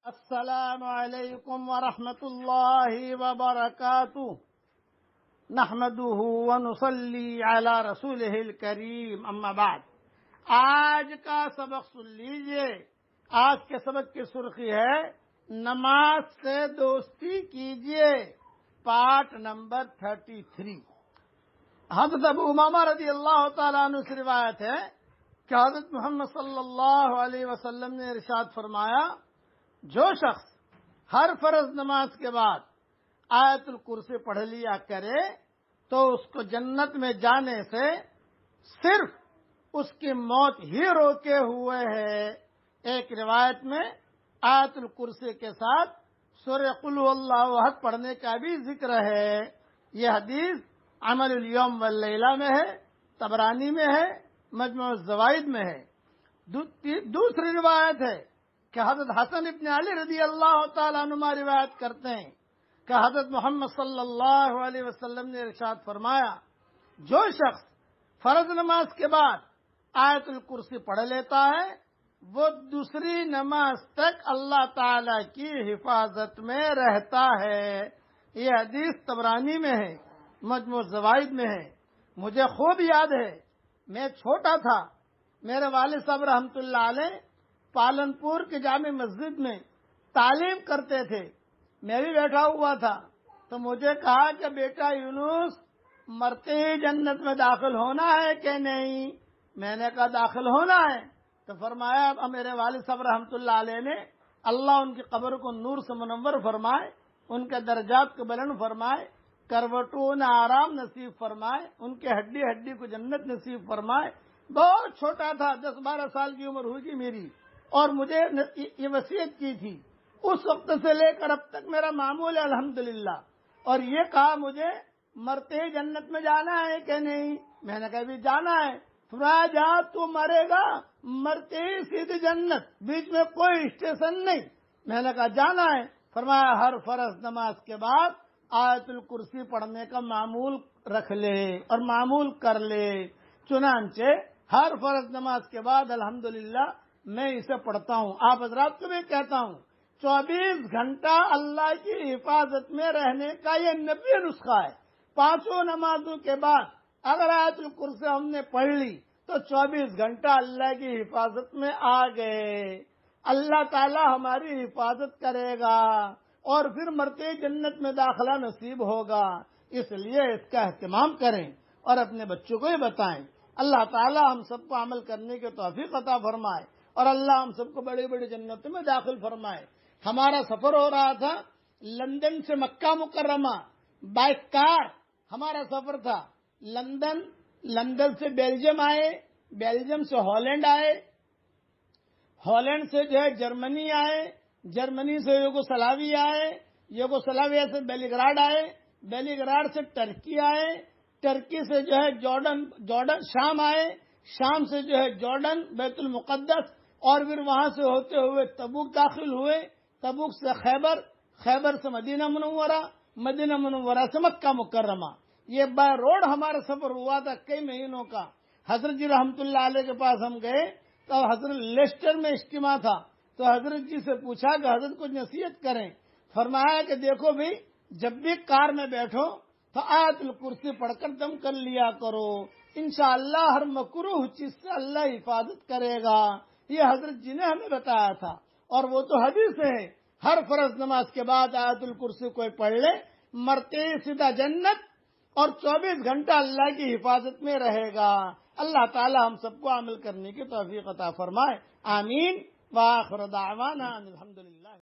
السلام علیکم ورحمۃ اللہ وبرکاتہ نحمده ونصلی علی رسولہ الکریم اما بعد۔ آج کا سبق سن لیجئے۔ آج کے سبق کی سرخی ہے نماز سے دوستی کیجئے، پارٹ نمبر 33۔ حضرت ابو امامہ رضی اللہ تعالیٰ عنہ سے روایت ہے کہ حضرت محمد صلی اللہ علیہ وسلم نے ارشاد فرمایا، جو شخص ہر فرض نماز کے بعد آیت الکرسی پڑھ لیا کرے تو اس کو جنت میں جانے سے صرف اس کی موت ہی روکے ہوئے ہے۔ ایک روایت میں آیت الکرسی کے ساتھ سورہ قل هو اللہ احد پڑھنے کا بھی ذکر ہے۔ یہ حدیث عمل الیوم واللیلہ میں ہے، طبرانی میں ہے، مجموع الزوائد میں ہے۔ دوسری روایت ہے کہ حضرت حسن ابن علی رضی اللہ تعالیٰ عنہ روایت کرتے ہیں کہ حضرت محمد صلی اللہ علیہ وسلم نے ارشاد فرمایا، جو شخص فرض نماز کے بعد آیت الکرسی پڑھ لیتا ہے وہ دوسری نماز تک اللہ تعالیٰ کی حفاظت میں رہتا ہے۔ یہ حدیث طبرانی میں ہے، مجموع الزوائد میں ہے۔ مجھے خوب یاد ہے، میں چھوٹا تھا، میرے والد صاحب رحمۃ اللہ علیہ پالنپور کی جامع مسجد میں تعلیم کرتے تھے، میں بھی بیٹھا ہوا تھا، تو مجھے کہا کہ بیٹا یونس، مرتے ہی جنت میں داخل ہونا ہے کہ نہیں؟ میں نے کہا داخل ہونا ہے۔ تو فرمایا، اب میرے والد صاحب رحمۃ اللہ علیہ نے اللہ ان کی قبر کو نور سے منور فرمائے، ان کے درجات کو بلند فرمائے، کروٹوں نے آرام نصیب فرمائے، ان کے ہڈی ہڈی کو جنت نصیب فرمائے۔ بہت چھوٹا تھا، 10-12 سال کی عمر ہوگی میری، اور مجھے یہ وصیت کی تھی۔ اس وقت سے لے کر اب تک میرا معمول ہے الحمدللہ۔ اور یہ کہا مجھے مرتے ہی جنت میں جانا ہے کہ نہیں؟ میں نے کہا بھی جانا ہے۔ فرمایا جا تو مرے گا مرتے ہی سیدھی جنت، بیچ میں کوئی اسٹیشن نہیں۔ میں نے کہا جانا ہے۔ فرمایا ہر فرض نماز کے بعد آیت الکرسی پڑھنے کا معمول رکھ لے اور معمول کر لے۔ چنانچہ ہر فرض نماز کے بعد الحمدللہ میں اسے پڑھتا ہوں۔ آپ حضرات کو بھی کہتا ہوں، 24 گھنٹہ اللہ کی حفاظت میں رہنے کا یہ نبی نسخہ ہے۔ 5 نمازوں کے بعد اگر آیت الکرسی ہم نے پڑھ لی تو 24 گھنٹہ اللہ کی حفاظت میں آ گئے۔ اللہ تعالی ہماری حفاظت کرے گا اور پھر مرتے جنت میں داخلہ نصیب ہوگا۔ اس لیے اس کا اہتمام کریں اور اپنے بچوں کو بھی بتائیں۔ اللہ تعالی ہم سب کو عمل کرنے کے توفیق عطا فرمائے اور اللہ ہم سب کو بڑی بڑی جنتوں میں داخل فرمائے۔ ہمارا سفر ہو رہا تھا لندن سے مکہ مکرمہ، بائی کار ہمارا سفر تھا۔ لندن سے بیلجیم آئے، بیلجیم سے ہالینڈ آئے، ہالینڈ سے جو ہے جرمنی آئے، جرمنی سے یوگوسلاویا آئے، یوگوسلاویا سے بیلیگراڈ آئے، بیلیگراڈ سے ٹرکی آئے، ٹرکی سے جو ہے جارڈن شام آئے، شام سے جو ہے جارڈن بیت المقدس، اور پھر وہاں سے ہوتے ہوئے تبوک داخل ہوئے، تبوک سے خیبر سے مدینہ منورہ، مدینہ منورہ سے مکہ مکرمہ۔ یہ بائی روڈ ہمارا سفر ہوا تھا کئی مہینوں کا۔ حضرت جی رحمت اللہ علیہ کے پاس ہم گئے تو حضرت لیسٹر میں اجتماع تھا، تو حضرت جی سے پوچھا کہ حضرت کو نصیحت کریں۔ فرمایا کہ دیکھو بھی، جب بھی کار میں بیٹھو تو آیت الکرسی پڑھ کر دم کر لیا کرو، انشاءاللہ ہر مکروہ چیز سے اللہ حفاظت کرے گا۔ یہ حضرت جی نے ہمیں بتایا تھا، اور وہ تو حدیث ہے، ہر فرض نماز کے بعد آیت الکرسی کوئی پڑھ لے مرتے ہی سیدھا جنت اور 24 گھنٹہ اللہ کی حفاظت میں رہے گا۔ اللہ تعالی ہم سب کو عمل کرنے کی توفیق عطا فرمائے، آمین۔ وآخر دعوانا الحمدللہ۔